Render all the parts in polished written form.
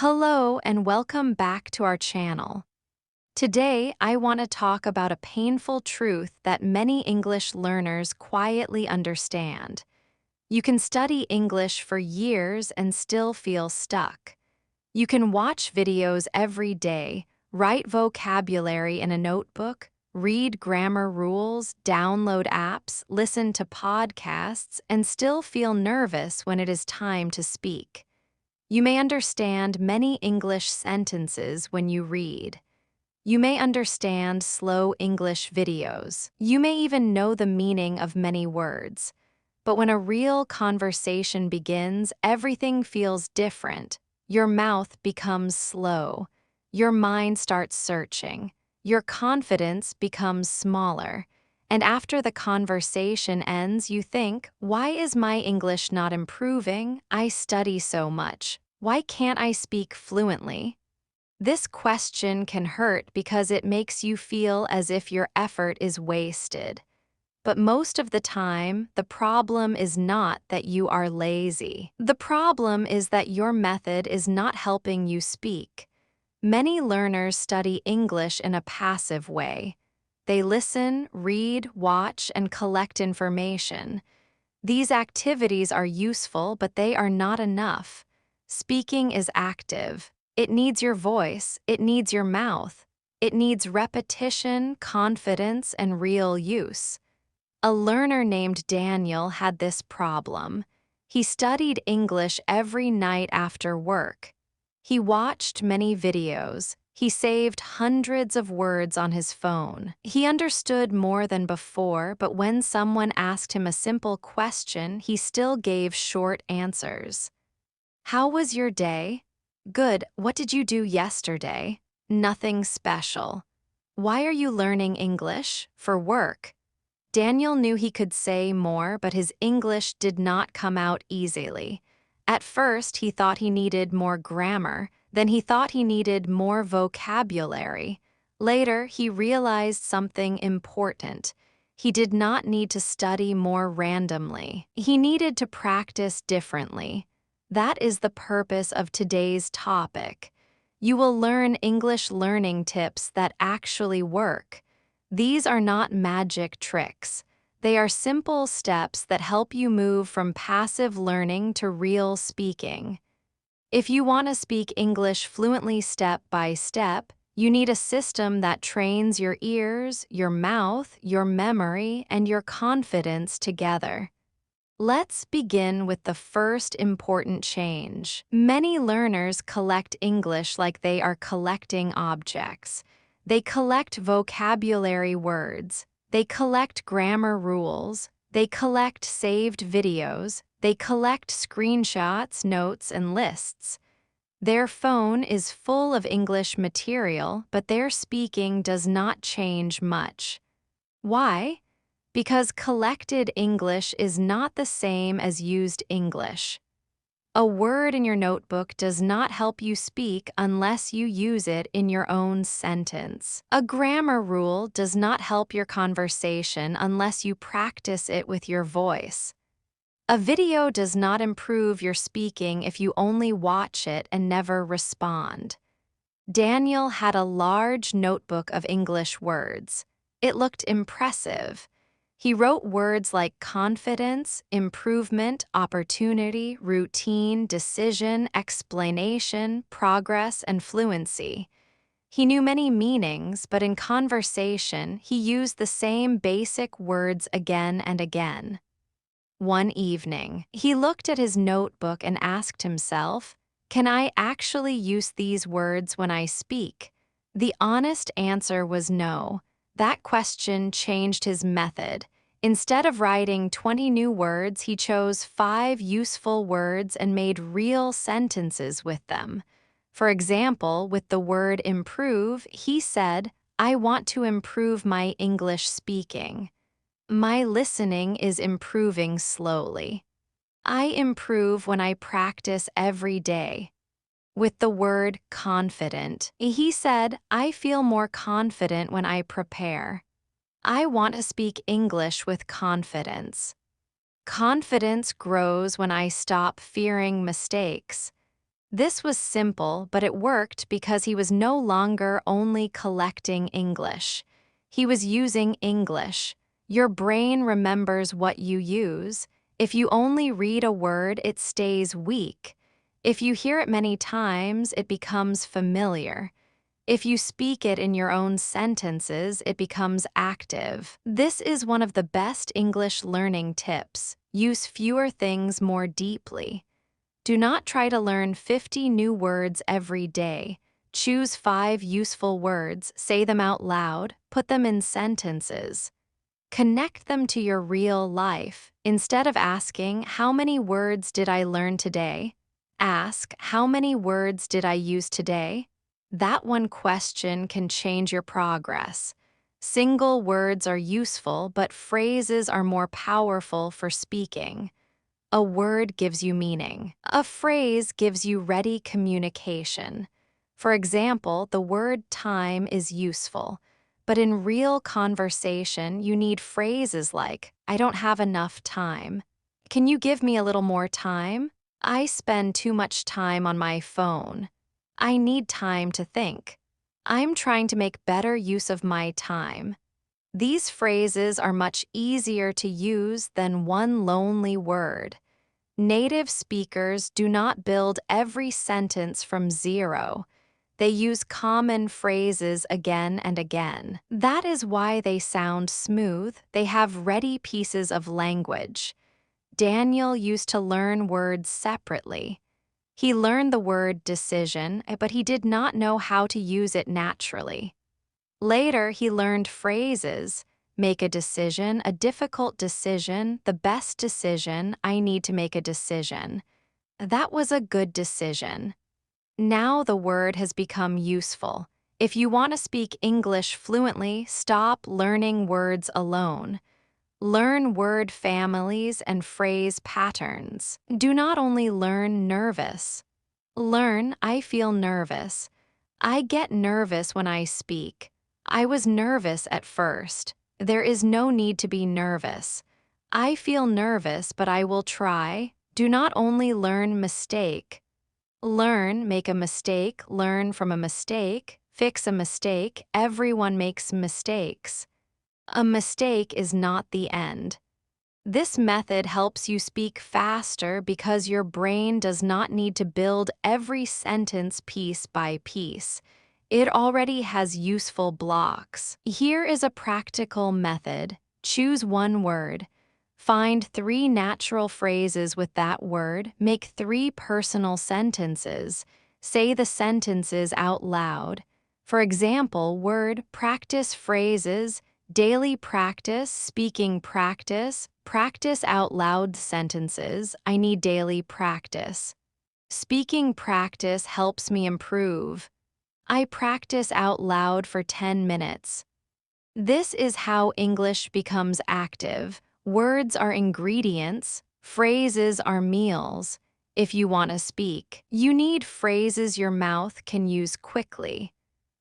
Hello and welcome back to our channel. Today, I want to talk about a painful truth that many English learners quietly understand. You can study English for years and still feel stuck. You can watch videos every day, write vocabulary in a notebook, read grammar rules, download apps, listen to podcasts, and still feel nervous when it is time to speak. You may understand many English sentences when you read. You may understand slow English videos. You may even know the meaning of many words. But when a real conversation begins, everything feels different. Your mouth becomes slow. Your mind starts searching. Your confidence becomes smaller. And after the conversation ends, you think, why is my English not improving? I study so much. Why can't I speak fluently? This question can hurt because it makes you feel as if your effort is wasted. But most of the time, the problem is not that you are lazy. The problem is that your method is not helping you speak. Many learners study English in a passive way. They listen, read, watch, and collect information. These activities are useful, but they are not enough. Speaking is active. It needs your voice, it needs your mouth. It needs repetition, confidence, and real use. A learner named Daniel had this problem. He studied English every night after work. He watched many videos. He saved hundreds of words on his phone. He understood more than before, but when someone asked him a simple question, he still gave short answers. How was your day? Good. What did you do yesterday? Nothing special. Why are you learning English? For work. Daniel knew he could say more, but his English did not come out easily. At first, he thought he needed more grammar, then he thought he needed more vocabulary. Later, he realized something important. He did not need to study more randomly. He needed to practice differently. That is the purpose of today's topic. You will learn English learning tips that actually work. These are not magic tricks. They are simple steps that help you move from passive learning to real speaking. If you want to speak English fluently step by step, you need a system that trains your ears, your mouth, your memory, and your confidence together. Let's begin with the first important change. Many learners collect English like they are collecting objects. They collect vocabulary words. They collect grammar rules. They collect saved videos. They collect screenshots, notes, and lists. Their phone is full of English material, but their speaking does not change much. Why? Because collected English is not the same as used English. A word in your notebook does not help you speak unless you use it in your own sentence. A grammar rule does not help your conversation unless you practice it with your voice. A video does not improve your speaking if you only watch it and never respond. Daniel had a large notebook of English words. It looked impressive. He wrote words like confidence, improvement, opportunity, routine, decision, explanation, progress, and fluency. He knew many meanings, but in conversation, he used the same basic words again and again. One evening, he looked at his notebook and asked himself, can I actually use these words when I speak? The honest answer was no. That question changed his method. Instead of writing 20 new words, he chose 5 useful words and made real sentences with them. For example, with the word improve, he said, I want to improve my English speaking. My listening is improving slowly. I improve when I practice every day. With the word confident, he said, I feel more confident when I prepare. I want to speak English with confidence. Confidence grows when I stop fearing mistakes. This was simple, but it worked because he was no longer only collecting English. He was using English. Your brain remembers what you use. If you only read a word, it stays weak. If you hear it many times, it becomes familiar. If you speak it in your own sentences, it becomes active. This is one of the best English learning tips. Use fewer things more deeply. Do not try to learn 50 new words every day. Choose 5 useful words, say them out loud, put them in sentences. Connect them to your real life. Instead of asking, "How many words did I learn today?" Ask, "How many words did I use today?" That one question can change your progress. Single words are useful, but phrases are more powerful for speaking. A word gives you meaning. A phrase gives you ready communication. For example, the word time is useful, but in real conversation, you need phrases like, "I don't have enough time." "Can you give me a little more time?" "I spend too much time on my phone." "I need time to think." "I'm trying to make better use of my time." These phrases are much easier to use than one lonely word. Native speakers do not build every sentence from zero. They use common phrases again and again. That is why they sound smooth. They have ready pieces of language. Daniel used to learn words separately. He learned the word decision, but he did not know how to use it naturally. Later, he learned phrases: make a decision, a difficult decision, the best decision, I need to make a decision. That was a good decision. Now the word has become useful. If you want to speak English fluently, stop learning words alone. Learn word families and phrase patterns. Do not only learn nervous. Learn, "I feel nervous." "I get nervous when I speak." "I was nervous at first." There is no need to be nervous. "I feel nervous, but I will try." Do not only learn mistake. Learn, make a mistake, learn from a mistake, fix a mistake. Everyone makes mistakes. A mistake is not the end. This method helps you speak faster because your brain does not need to build every sentence piece by piece. It already has useful blocks. Here is a practical method. Choose one word. Find 3 natural phrases with that word. Make 3 personal sentences. Say the sentences out loud. For example, word practice phrases, daily practice, speaking practice, practice out loud sentences, I need daily practice. Speaking practice helps me improve. I practice out loud for 10 minutes. This is how English becomes active. Words are ingredients, phrases are meals. If you want to speak, you need phrases your mouth can use quickly.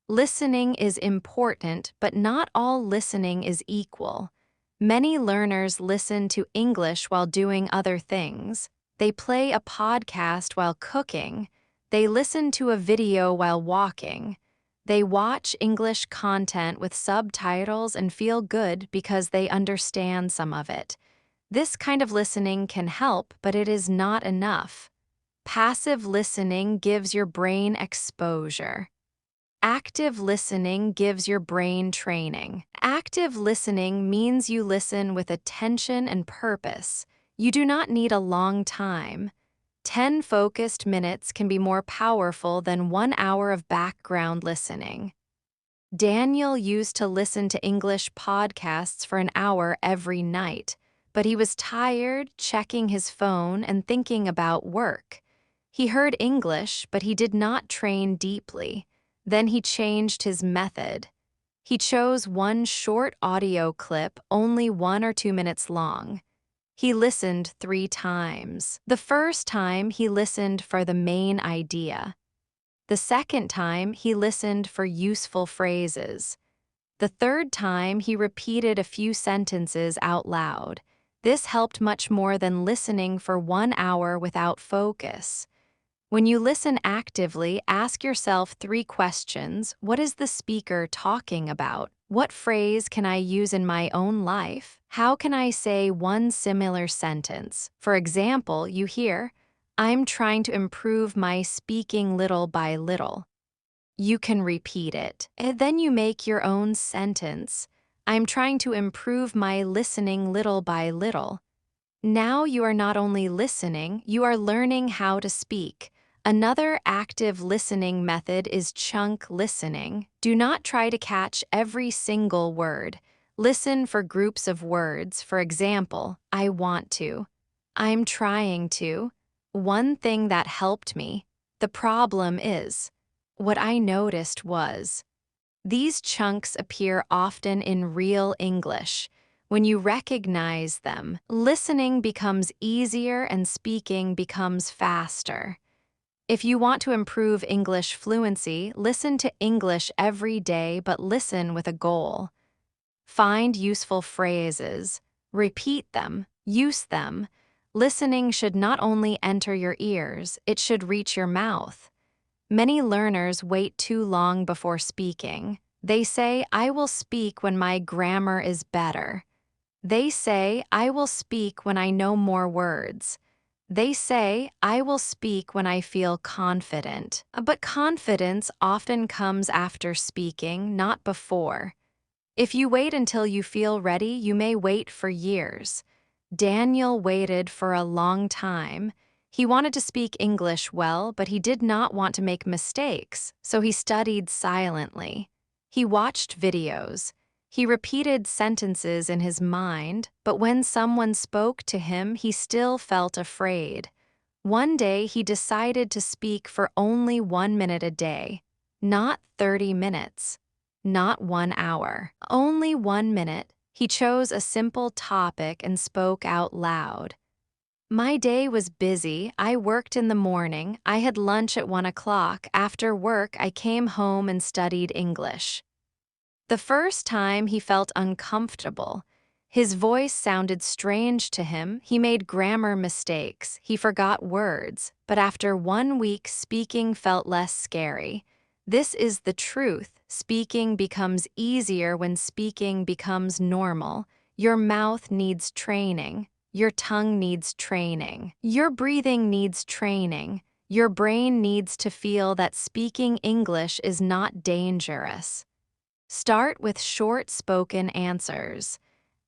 Listening is important, but not all listening is equal. Many learners listen to English while doing other things. They play a podcast while cooking. They listen to a video while walking. They watch English content with subtitles and feel good because they understand some of it. This kind of listening can help, but it is not enough. Passive listening gives your brain exposure. Active listening gives your brain training. Active listening means you listen with attention and purpose. You do not need a long time. 10 focused minutes can be more powerful than 1 hour of background listening. Daniel used to listen to English podcasts for an hour every night, but he was tired, checking his phone, and thinking about work. He heard English, but he did not train deeply. Then he changed his method. He chose one short audio clip, only 1 or 2 minutes long. He listened 3 times. The first time, he listened for the main idea. The second time, he listened for useful phrases. The third time, he repeated a few sentences out loud. This helped much more than listening for 1 hour without focus. When you listen actively, ask yourself 3 questions. What is the speaker talking about? What phrase can I use in my own life? How can I say one similar sentence? For example, you hear, I'm trying to improve my speaking little by little. You can repeat it, and then you make your own sentence. I'm trying to improve my listening little by little. Now you are not only listening, you are learning how to speak. Another active listening method is chunk listening. Do not try to catch every single word. Listen for groups of words. For example, I want to. I'm trying to. One thing that helped me. The problem is. What I noticed was. These chunks appear often in real English. When you recognize them, listening becomes easier and speaking becomes faster. If you want to improve English fluency, listen to English every day, but listen with a goal. Find useful phrases, repeat them, use them. Listening should not only enter your ears, it should reach your mouth. Many learners wait too long before speaking. They say, I will speak when my grammar is better. They say, I will speak when I know more words. They say, I will speak when I feel confident. But confidence often comes after speaking, not before. If you wait until you feel ready, you may wait for years. Daniel waited for a long time. He wanted to speak English well, but he did not want to make mistakes, so he studied silently. He watched videos. He repeated sentences in his mind, but when someone spoke to him, he still felt afraid. One day, he decided to speak for only 1 minute a day, not 30 minutes. Not 1 hour, only 1 minute. He chose a simple topic and spoke out loud. My day was busy. I worked in the morning. I had lunch at 1 o'clock. After work, I came home and studied English. The first time he felt uncomfortable. His voice sounded strange to him. He made grammar mistakes. He forgot words. But after 1 week, speaking felt less scary. This is the truth. Speaking becomes easier when speaking becomes normal. Your mouth needs training. Your tongue needs training. Your breathing needs training. Your brain needs to feel that speaking English is not dangerous. Start with short spoken answers.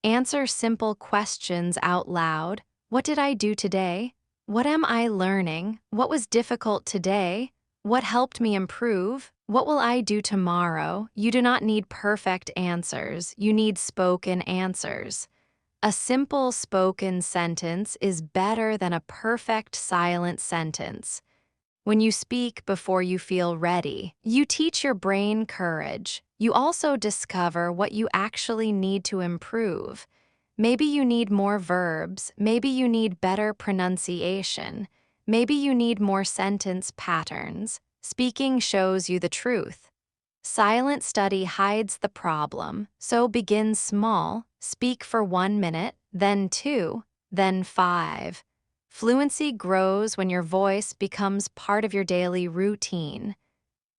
Answer simple questions out loud. What did I do today? What am I learning? What was difficult today? What helped me improve? What will I do tomorrow? You do not need perfect answers. You need spoken answers. A simple spoken sentence is better than a perfect silent sentence. When you speak before you feel ready, you teach your brain courage. You also discover what you actually need to improve. Maybe you need more verbs. Maybe you need better pronunciation. Maybe you need more sentence patterns. Speaking shows you the truth. Silent study hides the problem, so begin small. Speak for 1 minute, then 2, then 5. Fluency grows when your voice becomes part of your daily routine.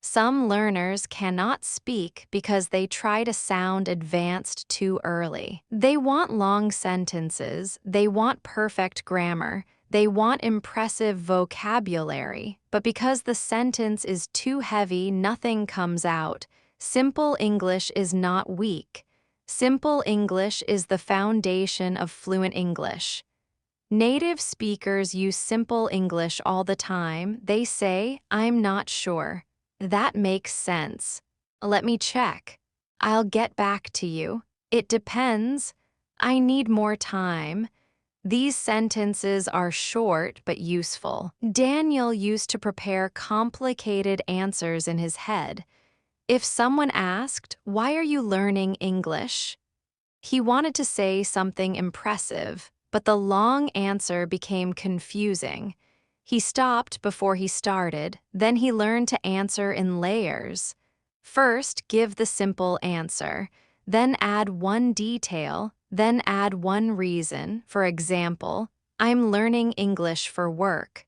Some learners cannot speak because they try to sound advanced too early. They want long sentences, they want perfect grammar, they want impressive vocabulary, but because the sentence is too heavy, nothing comes out. Simple English is not weak. Simple English is the foundation of fluent English. Native speakers use simple English all the time. They say, I'm not sure. That makes sense. Let me check. I'll get back to you. It depends. I need more time. These sentences are short but useful. Daniel used to prepare complicated answers in his head. If someone asked, why are you learning English? He wanted to say something impressive, but the long answer became confusing. He stopped before he started, then he learned to answer in layers. First, give the simple answer, then add one detail, then add one reason. For example, I'm learning English for work.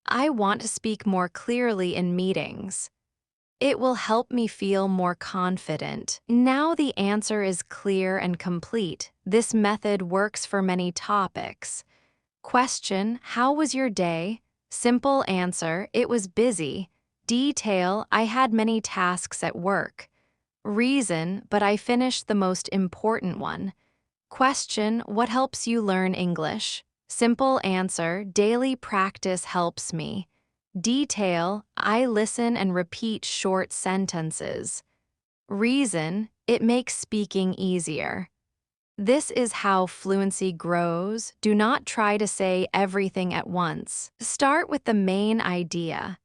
I want to speak more clearly in meetings. It will help me feel more confident. Now the answer is clear and complete. This method works for many topics. Question: how was your day? Simple answer: it was busy. Detail: I had many tasks at work. Reason: but I finished the most important one. Question: what helps you learn English? Simple answer: daily practice helps me. Detail: I listen and repeat short sentences. Reason: it makes speaking easier. This is how fluency grows. Do not try to say everything at once. Start with the main idea.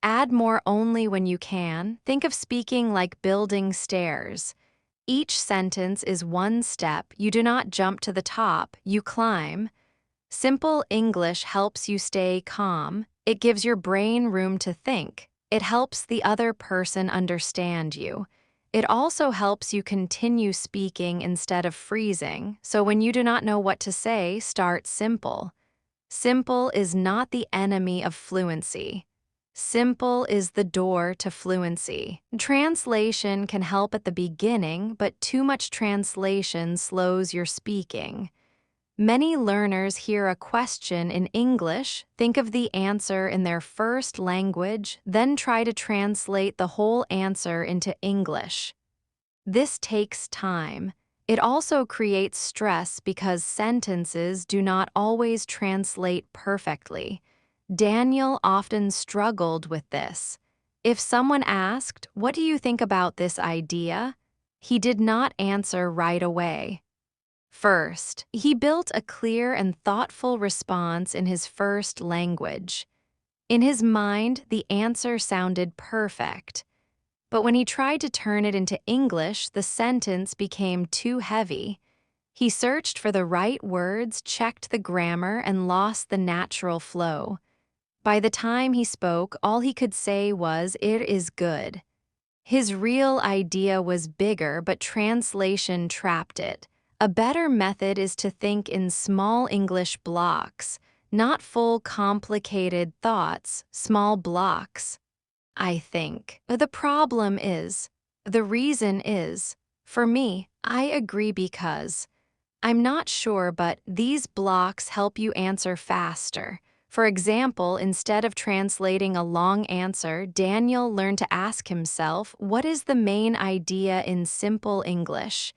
Add more only when you can. Think of speaking like building stairs. Each sentence is one step. You do not jump to the top, you climb. Simple English helps you stay calm. It gives your brain room to think. It helps the other person understand you. It also helps you continue speaking instead of freezing, so when you do not know what to say, start simple. Simple is not the enemy of fluency. Simple is the door to fluency. Translation can help at the beginning, but too much translation slows your speaking. Many learners hear a question in English, think of the answer in their first language, then try to translate the whole answer into English. This takes time. It also creates stress because sentences do not always translate perfectly. Daniel often struggled with this. If someone asked, "What do you think about this idea?" he did not answer right away. First, he built a clear and thoughtful response in his first language. In his mind, the answer sounded perfect. But when he tried to turn it into English, the sentence became too heavy. He searched for the right words, checked the grammar, and lost the natural flow. By the time he spoke, all he could say was, "It is good." His real idea was bigger, but translation trapped it. A better method is to think in small English blocks, not full complicated thoughts, small blocks. I think. The reason is, for me, I agree because. I'm not sure, but these blocks help you answer faster. For example, instead of translating a long answer, Daniel learned to ask himself, what is the main idea in simple English?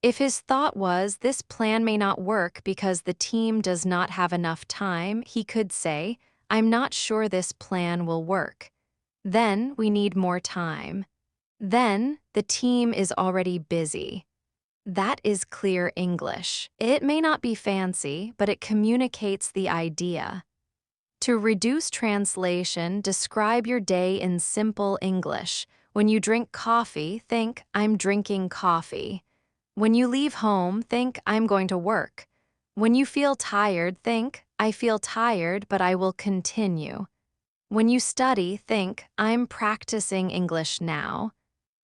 If his thought was, this plan may not work because the team does not have enough time, he could say, I'm not sure this plan will work. Then we need more time. Then the team is already busy. That is clear English. It may not be fancy, but it communicates the idea. To reduce translation, describe your day in simple English. When you drink coffee, think, I'm drinking coffee. When you leave home, think, I'm going to work. When you feel tired, think, I feel tired, but I will continue. When you study, think, I'm practicing English now.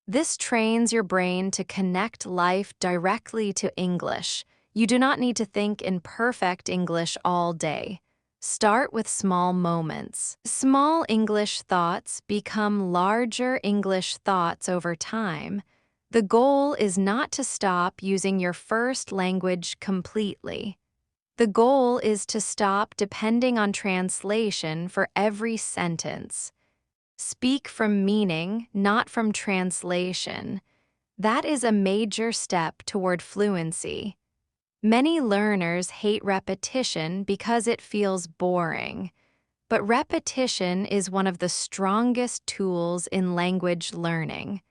This trains your brain to connect life directly to English. You do not need to think in perfect English all day. Start with small moments. Small English thoughts become larger English thoughts over time. The goal is not to stop using your first language completely. The goal is to stop depending on translation for every sentence. Speak from meaning, not from translation. That is a major step toward fluency. Many learners hate repetition because it feels boring. But repetition is one of the strongest tools in language learning.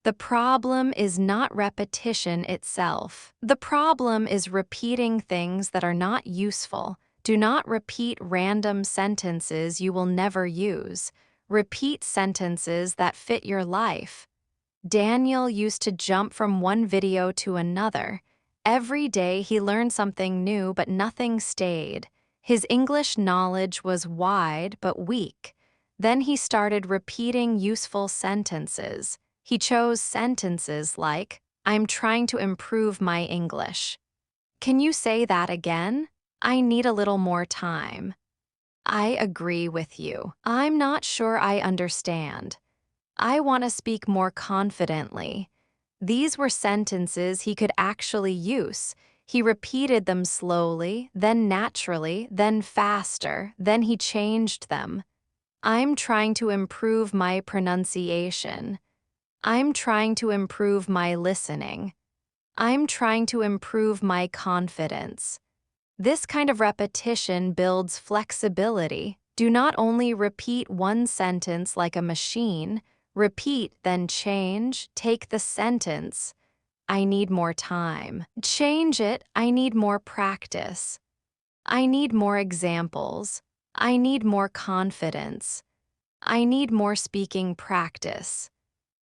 The problem is not repetition itself. The problem is repeating things that are not useful. Do not repeat random sentences you will never use. Repeat sentences that fit your life. Daniel used to jump from one video to another. Every day he learned something new, but nothing stayed. His English knowledge was wide but weak. Then he started repeating useful sentences. He chose sentences like, I'm trying to improve my English. Can you say that again? I need a little more time. I agree with you. I'm not sure I understand. I want to speak more confidently. These were sentences he could actually use. He repeated them slowly, then naturally, then faster, then he changed them. I'm trying to improve my pronunciation. I'm trying to improve my listening. I'm trying to improve my confidence. This kind of repetition builds flexibility. Do not only repeat one sentence like a machine, repeat, then change, take the sentence. I need more time. Change it, I need more practice. I need more examples. I need more confidence. I need more speaking practice.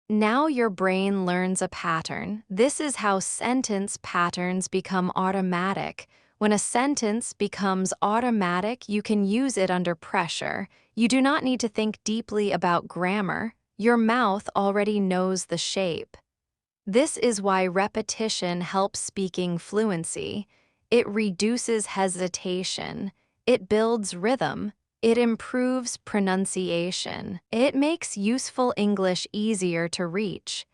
Now your brain learns a pattern. This is how sentence patterns become automatic. When a sentence becomes automatic, you can use it under pressure. You do not need to think deeply about grammar. Your mouth already knows the shape. This is why repetition helps speaking fluency. It reduces hesitation. It builds rhythm. It improves pronunciation. It makes useful English easier to reach.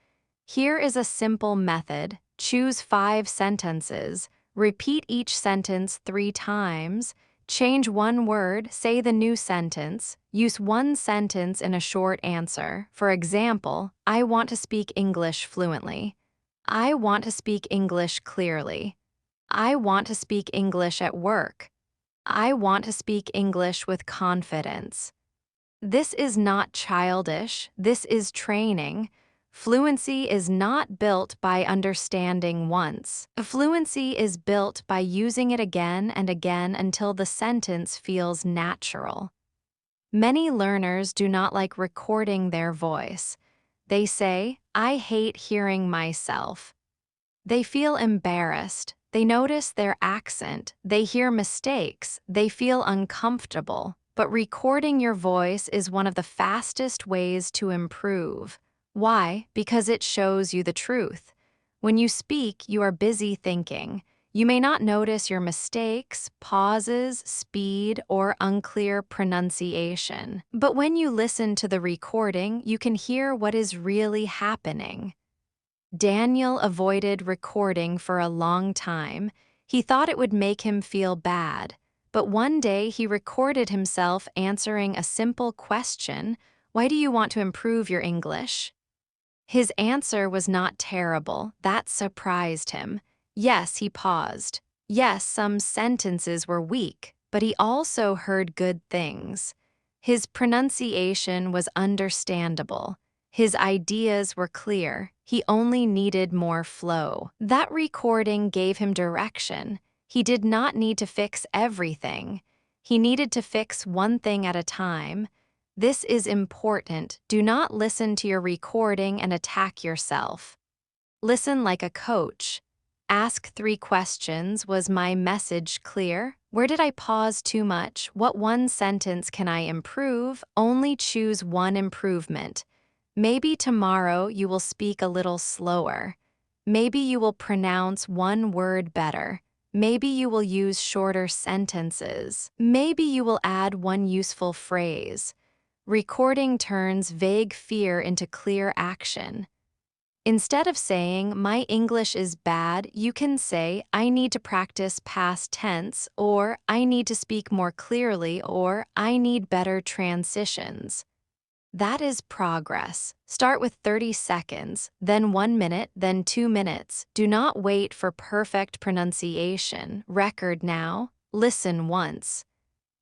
Here is a simple method. Choose 5 sentences. Repeat each sentence 3 times. Change one word, say the new sentence. Use one sentence in a short answer. For example, I want to speak English fluently. I want to speak English clearly. I want to speak English at work. I want to speak English with confidence. This is not childish, this is training. Fluency is not built by understanding once. Fluency is built by using it again and again until the sentence feels natural. Many learners do not like recording their voice. They say, I hate hearing myself. They feel embarrassed. They notice their accent. They hear mistakes. They feel uncomfortable. But recording your voice is one of the fastest ways to improve. Why? Because it shows you the truth. When you speak, you are busy thinking. You may not notice your mistakes, pauses, speed, or unclear pronunciation. But when you listen to the recording, you can hear what is really happening. Daniel avoided recording for a long time. He thought it would make him feel bad. But one day he recorded himself answering a simple question, "Why do you want to improve your English?" His answer was not terrible. That surprised him. Yes, he paused. Yes, some sentences were weak, but he also heard good things. His pronunciation was understandable. His ideas were clear. He only needed more flow. That recording gave him direction. He did not need to fix everything. He needed to fix one thing at a time. This is important. Do not listen to your recording and attack yourself. Listen like a coach. Ask 3 questions. Was my message clear? Where did I pause too much? What one sentence can I improve? Only choose one improvement. Maybe tomorrow you will speak a little slower. Maybe you will pronounce one word better. Maybe you will use shorter sentences. Maybe you will add one useful phrase. Recording turns vague fear into clear action. Instead of saying, "My English is bad," you can say, "I need to practice past tense," or "I need to speak more clearly," or "I need better transitions." That is progress. Start with 30 seconds, then 1 minute, then 2 minutes. Do not wait for perfect pronunciation. Record now. Listen once.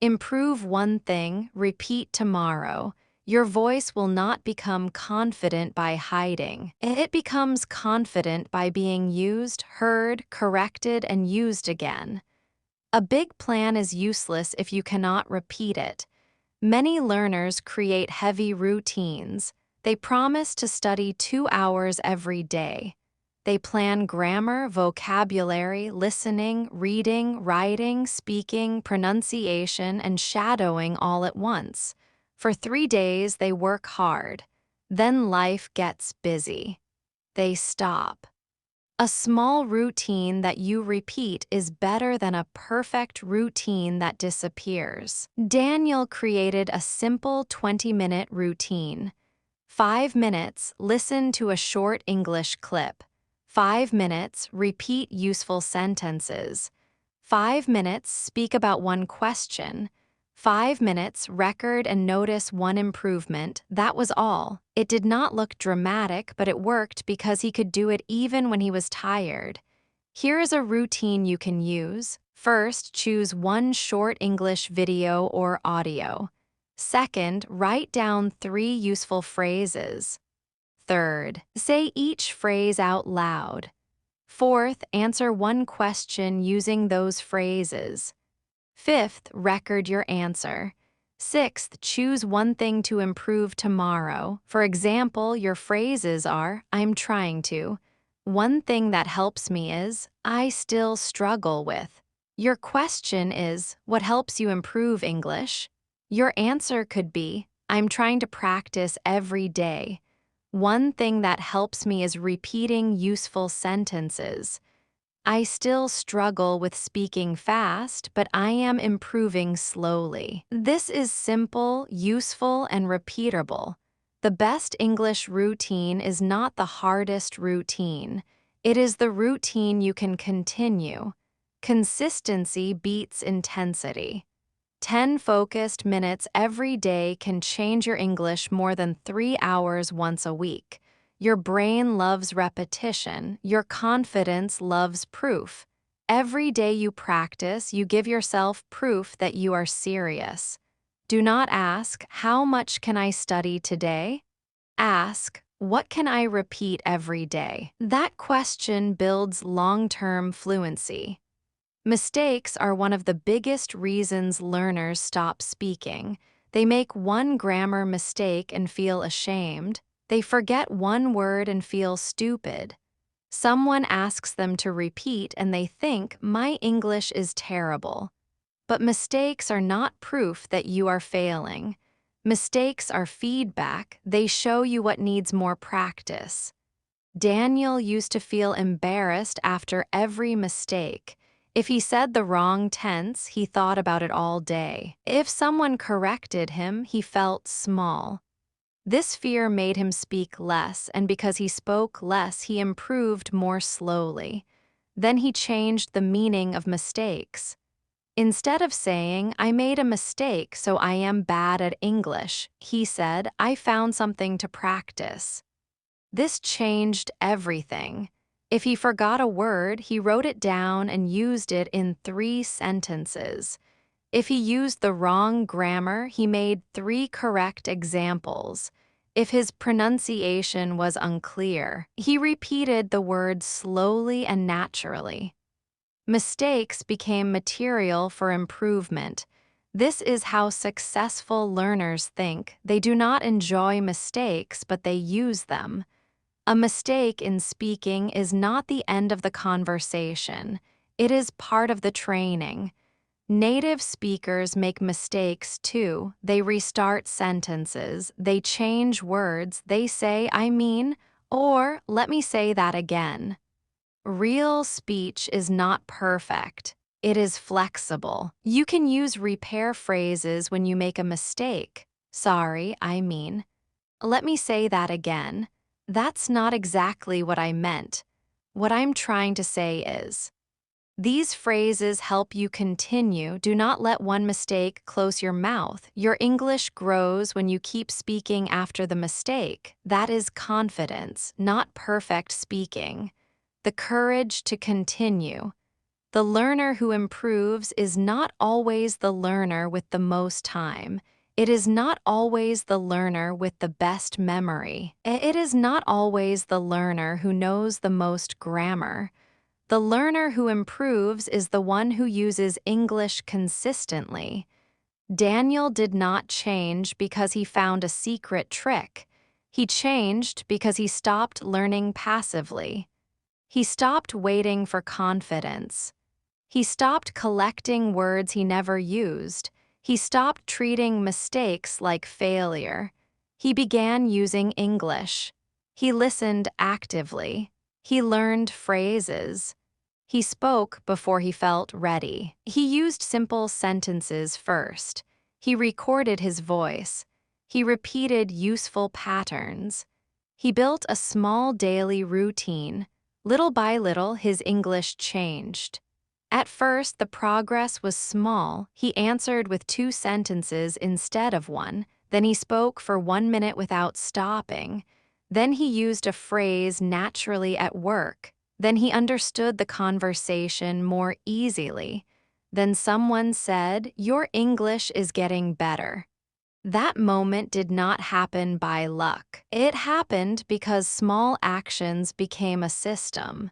Improve one thing, repeat tomorrow. Your voice will not become confident by hiding. It becomes confident by being used, heard, corrected, and used again. A big plan is useless if you cannot repeat it. Many learners create heavy routines. They promise to study 2 hours every day. They plan grammar, vocabulary, listening, reading, writing, speaking, pronunciation, and shadowing all at once. For 3 days, they work hard. Then life gets busy. They stop. A small routine that you repeat is better than a perfect routine that disappears. Daniel created a simple 20-minute routine. 5 minutes, listen to a short English clip. 5 minutes, repeat useful sentences. 5 minutes, speak about one question. 5 minutes, record and notice one improvement. That was all. It did not look dramatic, but it worked because he could do it even when he was tired. Here is a routine you can use. First, choose one short English video or audio. Second, write down 3 useful phrases. Third, say each phrase out loud. Fourth, answer one question using those phrases. Fifth, record your answer. Sixth, choose one thing to improve tomorrow. For example, your phrases are, I'm trying to. One thing that helps me is, I still struggle with. Your question is, what helps you improve English? Your answer could be, I'm trying to practice every day. One thing that helps me is repeating useful sentences. I still struggle with speaking fast, but I am improving slowly. This is simple, useful, and repeatable. The best English routine is not the hardest routine. It is the routine you can continue. Consistency beats intensity. 10 focused minutes every day can change your English more than 3 hours once a week. Your brain loves repetition. Your confidence loves proof. Every day you practice, you give yourself proof that you are serious. Do not ask, how much can I study today? Ask, what can I repeat every day? That question builds long-term fluency. Mistakes are one of the biggest reasons learners stop speaking. They make one grammar mistake and feel ashamed. They forget one word and feel stupid. Someone asks them to repeat and they think, my English is terrible. But mistakes are not proof that you are failing. Mistakes are feedback. They show you what needs more practice. Daniel used to feel embarrassed after every mistake. If he said the wrong tense, he thought about it all day. If someone corrected him, he felt small. This fear made him speak less, and because he spoke less, he improved more slowly. Then he changed the meaning of mistakes. Instead of saying, I made a mistake, so I am bad at English, he said, I found something to practice. This changed everything. If he forgot a word, he wrote it down and used it in 3 sentences. If he used the wrong grammar, he made 3 correct examples. If his pronunciation was unclear, he repeated the word slowly and naturally. Mistakes became material for improvement. This is how successful learners think. They do not enjoy mistakes, but they use them. A mistake in speaking is not the end of the conversation. It is part of the training. Native speakers make mistakes too. They restart sentences, they change words, they say, I mean, or let me say that again. Real speech is not perfect. It is flexible. You can use repair phrases when you make a mistake. Sorry, I mean. Let me say that again. That's not exactly what I meant. What I'm trying to say is. These phrases help you continue. Do not let one mistake close your mouth. Your English grows when you keep speaking after the mistake. That is confidence, not perfect speaking. The courage to continue. The learner who improves is not always the learner with the most time. It is not always the learner with the best memory. It is not always the learner who knows the most grammar. The learner who improves is the one who uses English consistently. Daniel did not change because he found a secret trick. He changed because he stopped learning passively. He stopped waiting for confidence. He stopped collecting words he never used. He stopped treating mistakes like failure. He began using English. He listened actively. He learned phrases. He spoke before he felt ready. He used simple sentences first. He recorded his voice. He repeated useful patterns. He built a small daily routine. Little by little, his English changed. At first, the progress was small. He answered with 2 sentences instead of 1. Then he spoke for 1 minute without stopping. Then he used a phrase naturally at work. Then he understood the conversation more easily. Then someone said, "Your English is getting better." That moment did not happen by luck. It happened because small actions became a system.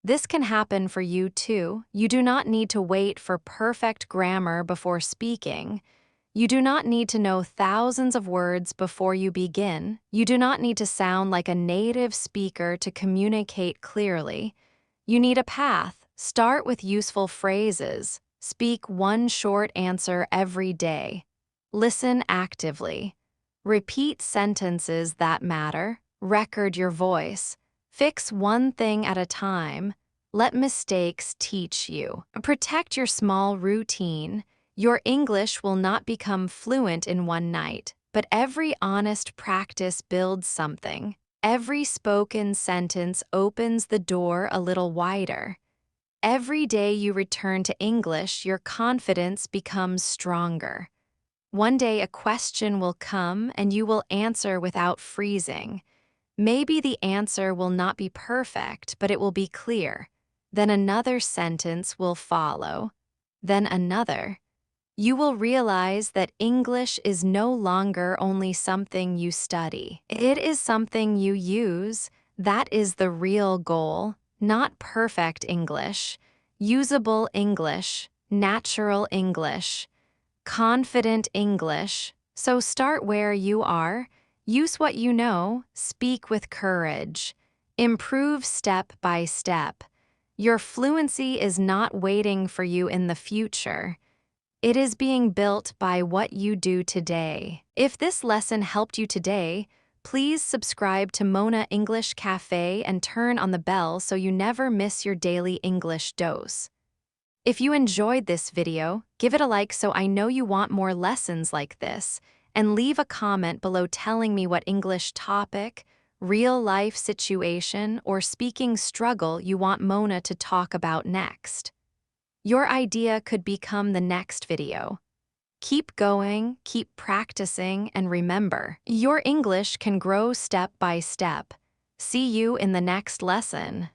This can happen for you too. You do not need to wait for perfect grammar before speaking. You do not need to know thousands of words before you begin. You do not need to sound like a native speaker to communicate clearly. You need a path. Start with useful phrases. Speak 1 short answer every day. Listen actively. Repeat sentences that matter. Record your voice. Fix 1 thing at a time. Let mistakes teach you. Protect your small routine. Your English will not become fluent in 1 night, but every honest practice builds something. Every spoken sentence opens the door a little wider. Every day you return to English, your confidence becomes stronger. One day a question will come and you will answer without freezing. Maybe the answer will not be perfect, but it will be clear. Then another sentence will follow. Then another. You will realize that English is no longer only something you study. It is something you use. That is the real goal. Not perfect English, usable English, natural English, confident English. So start where you are. Use what you know. Speak with courage. Improve step by step. Your fluency is not waiting for you in the future. It is being built by what you do today. If this lesson helped you today, please subscribe to Mona English Cafe and turn on the bell so you never miss your daily English dose. If you enjoyed this video, give it a like so I know you want more lessons like this, and leave a comment below telling me what English topic, real-life situation, or speaking struggle you want Mona to talk about next. Your idea could become the next video. Keep going, keep practicing, and remember, your English can grow step by step. See you in the next lesson.